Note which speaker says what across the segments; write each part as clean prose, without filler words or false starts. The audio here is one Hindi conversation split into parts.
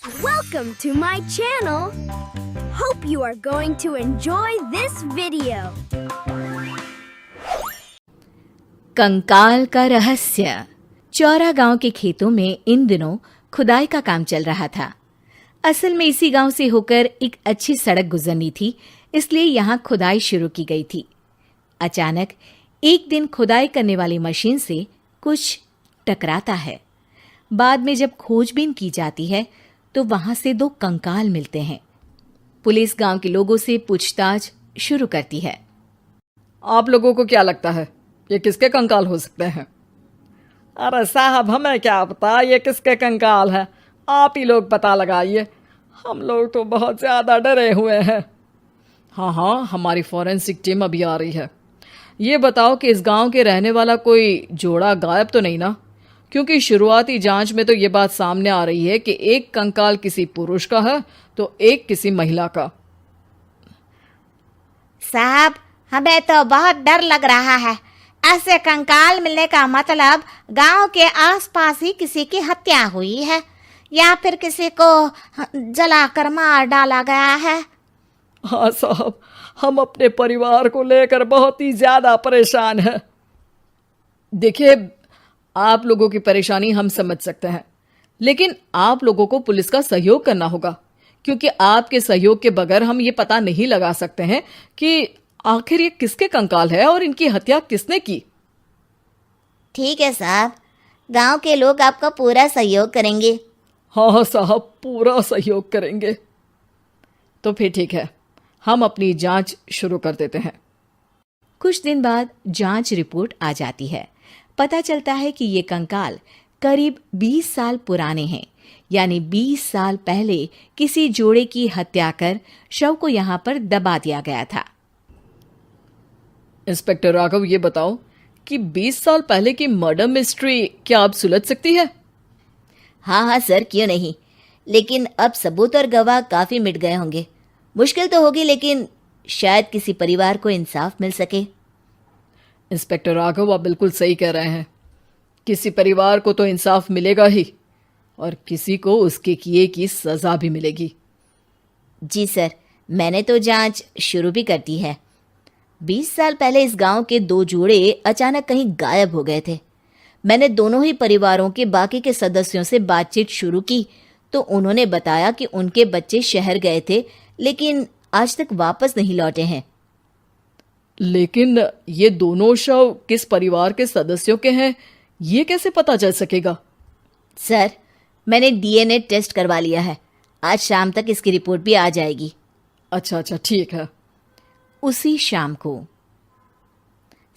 Speaker 1: Welcome to my channel. Hope you are going to enjoy this video.
Speaker 2: कंकाल का रहस्य। चौरा गांव के खेतों में इन दिनों खुदाई का काम चल रहा था। असल में इसी गांव से होकर एक अच्छी सड़क गुजरनी थी, इसलिए यहां खुदाई शुरू की गई थी। अचानक एक दिन खुदाई करने वाली मशीन से कुछ टकराता है। बाद में जब खोजबीन की जाती है तो वहां से 2 कंकाल मिलते हैं। पुलिस गांव के लोगों से पूछताछ शुरू करती है।
Speaker 3: आप लोगों को क्या लगता है ये किसके कंकाल हो सकते हैं? अरे साहब, हमें क्या पता ये किसके कंकाल है, आप ही लोग पता लगाइए। हम लोग तो बहुत ज़्यादा डरे हुए हैं। हाँ, हमारी फॉरेंसिक टीम अभी आ रही है। ये बताओ कि इस गांव के रहने वाला कोई जोड़ा गायब तो नहीं ना? क्योंकि शुरुआती जांच में तो ये बात सामने आ रही है कि एक कंकाल किसी पुरुष का है तो एक किसी महिला का।
Speaker 4: साहब, हमें तो बहुत डर लग रहा है। ऐसे कंकाल मिलने का मतलब गांव के आसपास ही किसी की हत्या हुई है या फिर किसी को जलाकर मार डाला गया है।
Speaker 3: हाँ साहब, हम अपने परिवार को लेकर बहुत ही ज्यादा परेशान हैं। देखिए, आप लोगों की परेशानी हम समझ सकते हैं, लेकिन आप लोगों को पुलिस का सहयोग करना होगा, क्योंकि आपके सहयोग के बगैर हम ये पता नहीं लगा सकते हैं कि आखिर ये किसके कंकाल है और इनकी हत्या किसने की।
Speaker 4: ठीक है साहब, गांव के लोग आपका पूरा सहयोग करेंगे।
Speaker 3: हाँ साहब, पूरा सहयोग करेंगे। तो फिर ठीक है, हम अपनी जांच शुरू कर देते हैं।
Speaker 2: कुछ दिन बाद जांच रिपोर्ट आ जाती है। पता चलता है कि ये कंकाल करीब 20 साल पुराने हैं, यानी 20 साल पहले किसी जोड़े की हत्या कर शव को यहाँ पर दबा दिया गया था।
Speaker 3: इंस्पेक्टर राघव, ये बताओ कि 20 साल पहले की मर्डर मिस्ट्री क्या अब सुलझ सकती है?
Speaker 4: हाँ सर, क्यों नहीं। लेकिन अब सबूत और गवाह काफी मिट गए होंगे। मुश्किल तो होगी, लेकिन शायद किसी परिवार को इंसाफ मिल सके।
Speaker 3: इंस्पेक्टर राघव, आप बिल्कुल सही कह रहे हैं। किसी परिवार को तो इंसाफ मिलेगा ही और किसी को उसके किए की सजा भी मिलेगी।
Speaker 4: जी सर, मैंने तो जांच शुरू भी कर दी है। 20 साल पहले इस गांव के 2 जोड़े अचानक कहीं गायब हो गए थे। मैंने दोनों ही परिवारों के बाकी के सदस्यों से बातचीत शुरू की तो उन्होंने बताया कि उनके बच्चे शहर गए थे, लेकिन आज तक वापस नहीं लौटे हैं।
Speaker 3: लेकिन ये दोनों शव किस परिवार के सदस्यों के हैं, ये कैसे पता चल सकेगा?
Speaker 4: सर, मैंने डीएनए टेस्ट करवा लिया है। आज शाम तक इसकी रिपोर्ट भी आ जाएगी।
Speaker 3: अच्छा, ठीक है।
Speaker 2: उसी शाम को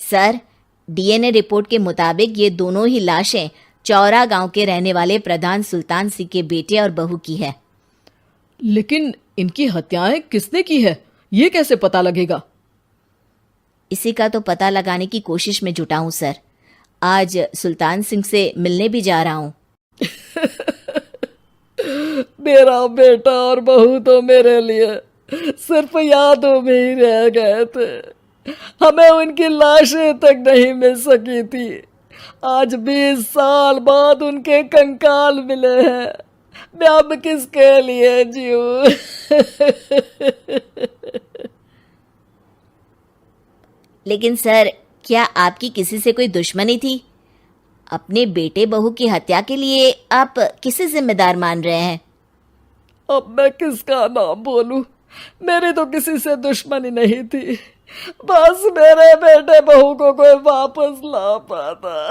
Speaker 4: सर, डीएनए रिपोर्ट के मुताबिक ये दोनों ही लाशें चौरा गांव के रहने वाले प्रधान सुल्तान सिंह के बेटे और बहू की है।
Speaker 3: लेकिन इनकी हत्याएं किसने की है, ये कैसे पता लगेगा?
Speaker 4: इसी का तो पता लगाने की कोशिश में जुटा हूं सर। आज सुल्तान सिंह से मिलने भी जा रहा हूं।
Speaker 3: मेरा बेटा और बहू तो मेरे लिए सिर्फ यादों में ही रह गए थे। हमें उनकी लाशें तक नहीं मिल सकी थी। आज 20 साल बाद उनके कंकाल मिले हैं। मैं अब किसके लिए जीऊं?
Speaker 4: लेकिन सर, क्या आपकी किसी से कोई दुश्मनी थी? अपने बेटे बहू की हत्या के लिए आप किसे जिम्मेदार मान रहे हैं?
Speaker 3: अब मैं किसका नाम बोलूं? मेरी तो किसी से दुश्मनी नहीं थी, बस मेरे बेटे बहू को कोई वापस ला पाता।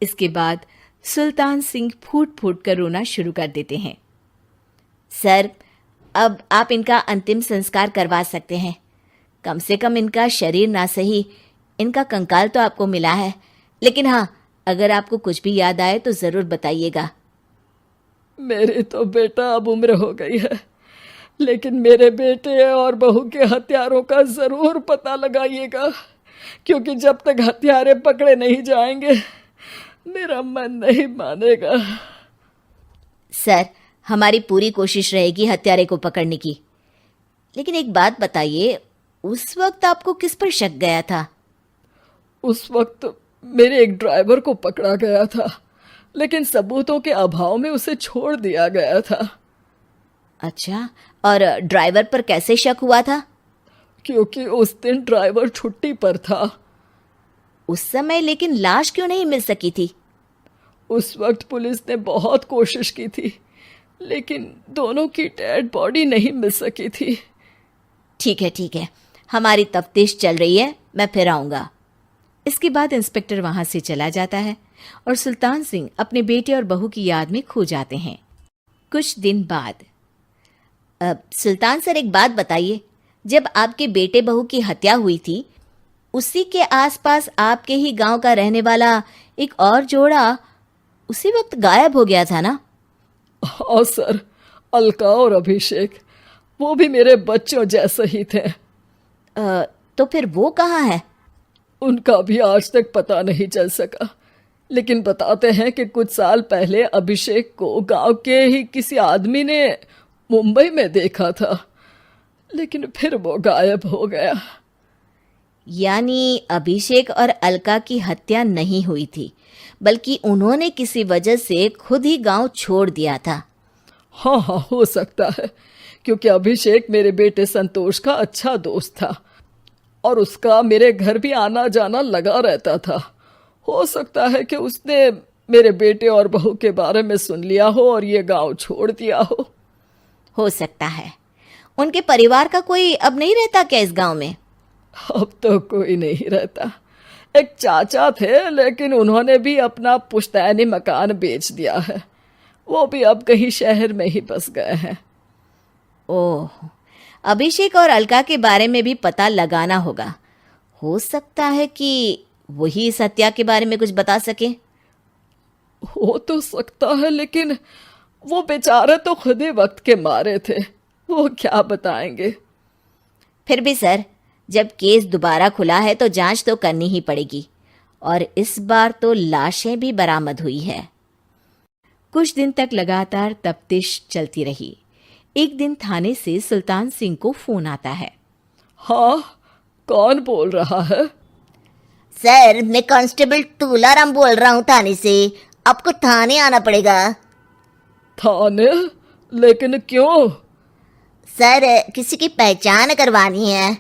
Speaker 2: इसके बाद सुल्तान सिंह फूट फूट कर रोना शुरू कर देते हैं।
Speaker 4: सर, अब आप इनका अंतिम संस्कार करवा सकते हैं। कम से कम इनका शरीर ना सही, इनका कंकाल तो आपको मिला है। लेकिन हाँ, अगर आपको कुछ भी याद आए तो जरूर बताइएगा।
Speaker 3: मेरी तो बेटा अब उम्र हो गई है, लेकिन मेरे बेटे और बहू के हत्यारों का जरूर पता लगाइएगा, क्योंकि जब तक हत्यारे पकड़े नहीं जाएंगे मेरा मन नहीं मानेगा।
Speaker 4: सर, हमारी पूरी कोशिश रहेगी हत्यारे को पकड़ने की। लेकिन एक बात बताइए, उस वक्त आपको किस पर शक गया था?
Speaker 3: उस वक्त मेरे एक ड्राइवर को पकड़ा गया था, लेकिन सबूतों के अभाव में उसे छोड़ दिया गया था।
Speaker 4: अच्छा, और ड्राइवर पर कैसे शक हुआ था?
Speaker 3: क्योंकि उस दिन ड्राइवर छुट्टी पर था।
Speaker 4: उस समय लेकिन लाश क्यों नहीं मिल सकी थी?
Speaker 3: उस वक्त पुलिस ने बहुत कोशिश की थी, लेकिन दोनों की डेड बॉडी नहीं मिल सकी थी।
Speaker 4: ठीक है, हमारी तफ्तीश चल रही है, मैं फिर आऊंगा।
Speaker 2: इसके बाद इंस्पेक्टर वहां से चला जाता है और सुल्तान सिंह अपने बेटे और बहू की याद में खो जाते हैं। कुछ दिन बाद
Speaker 4: सुल्तान सर, एक बात बताइए, जब आपके बेटे बहू की हत्या हुई थी, उसी के आसपास आपके ही गांव का रहने वाला एक और जोड़ा उसी वक्त गायब हो गया था ना?
Speaker 3: हाँ सर, अलका और अभिषेक, वो भी मेरे बच्चों जैसे ही थे।
Speaker 4: तो फिर वो कहाँ है?
Speaker 3: उनका भी आज तक पता नहीं चल सका, लेकिन बताते हैं कि कुछ साल पहले अभिषेक को गांव के ही किसी आदमी ने मुंबई में देखा था, लेकिन फिर वो गायब हो गया।
Speaker 4: यानी अभिषेक और अलका की हत्या नहीं हुई थी, बल्कि उन्होंने किसी वजह से खुद ही गांव छोड़ दिया था।
Speaker 3: हाँ, हो सकता है, क्योंकि अभिषेक मेरे बेटे संतोष का अच्छा दोस्त था और उसका मेरे घर भी आना जाना लगा रहता था। हो सकता है कि उसने मेरे बेटे और बहू के बारे में सुन लिया हो और ये गांव छोड़ दिया हो
Speaker 4: सकता है। उनके परिवार का कोई अब नहीं रहता क्या इस गांव में?
Speaker 3: अब तो कोई नहीं रहता। एक चाचा थे, लेकिन उन्होंने भी अपना पुश्तैनी मकान बेच दिया है। वो भी अब कहीं शहर में ही बस गए हैं।
Speaker 4: ओह, अभिषेक और अलका के बारे में भी पता लगाना होगा। हो सकता है कि वही इस हत्या के बारे में कुछ बता सके।
Speaker 3: हो तो सकता है, लेकिन वो बेचारे तो खुद ही वक्त के मारे थे, वो क्या बताएंगे।
Speaker 4: फिर भी सर, जब केस दोबारा खुला है तो जांच तो करनी ही पड़ेगी, और इस बार तो लाशें भी बरामद हुई है।
Speaker 2: कुछ दिन तक लगातार तफ्तीश चलती रही। एक दिन थाने से सुल्तान सिंह को फोन आता है।
Speaker 3: हाँ, कौन बोल रहा है?
Speaker 5: सर, मैं कांस्टेबल तुलाराम बोल रहा हूँ थाने से। आपको थाने आना पड़ेगा।
Speaker 3: थाने? लेकिन क्यों?
Speaker 5: सर, किसी की पहचान करवानी है।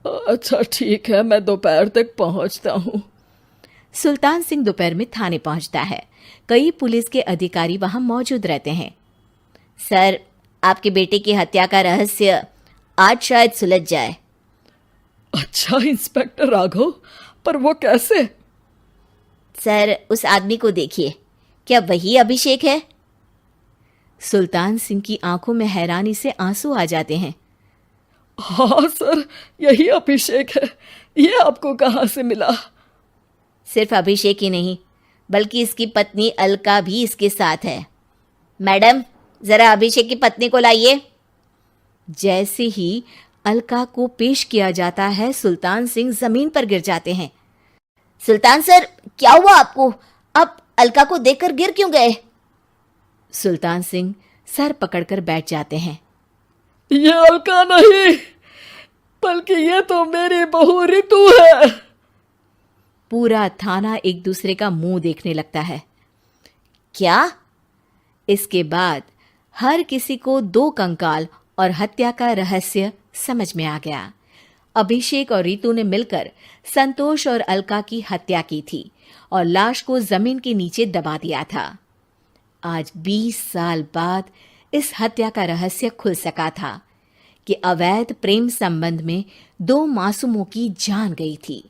Speaker 3: अच्छा ठीक है, मैं दोपहर तक पहुंचता हूँ।
Speaker 2: सुल्तान सिंह दोपहर में थाने पहुंचता है। कई पुलिस के अधिकारी वहां मौजूद रहते हैं।
Speaker 4: सर, आपके बेटे की हत्या का रहस्य आज शायद सुलझ जाए।
Speaker 3: अच्छा इंस्पेक्टर राघव, पर वो कैसे?
Speaker 4: सर, उस आदमी को देखिए, क्या वही अभिषेक है?
Speaker 2: सुल्तान सिंह की आंखों में हैरानी से आंसू आ जाते हैं।
Speaker 3: हाँ सर, यही अभिषेक है। ये आपको कहाँ से मिला?
Speaker 4: सिर्फ अभिषेक ही नहीं, बल्कि इसकी पत्नी अलका भी इसके साथ है। मैडम, जरा अभिषेक की पत्नी को लाइए।
Speaker 2: जैसे ही अलका को पेश किया जाता है, सुल्तान सिंह जमीन पर गिर जाते हैं।
Speaker 5: सुल्तान सर, क्या हुआ आपको? आप अलका को देखकर गिर क्यों गए?
Speaker 2: सुल्तान सिंह सर पकड़कर बैठ जाते हैं।
Speaker 3: ये अलका नहीं, बल्कि ये तो मेरी बहू रितु है।
Speaker 2: पूरा थाना एक दूसरे का मुंह देखने लगता है।
Speaker 4: क्या?
Speaker 2: इसके बाद हर किसी को दो कंकाल और हत्या का रहस्य समझ में आ गया। अभिषेक और रितु ने मिलकर संतोष और अलका की हत्या की थी और लाश को जमीन के नीचे दबा दिया था। आज 20 साल बाद इस हत्या का रहस्य खुल सका था कि अवैध प्रेम संबंध में 2 मासूमों की जान गई थी।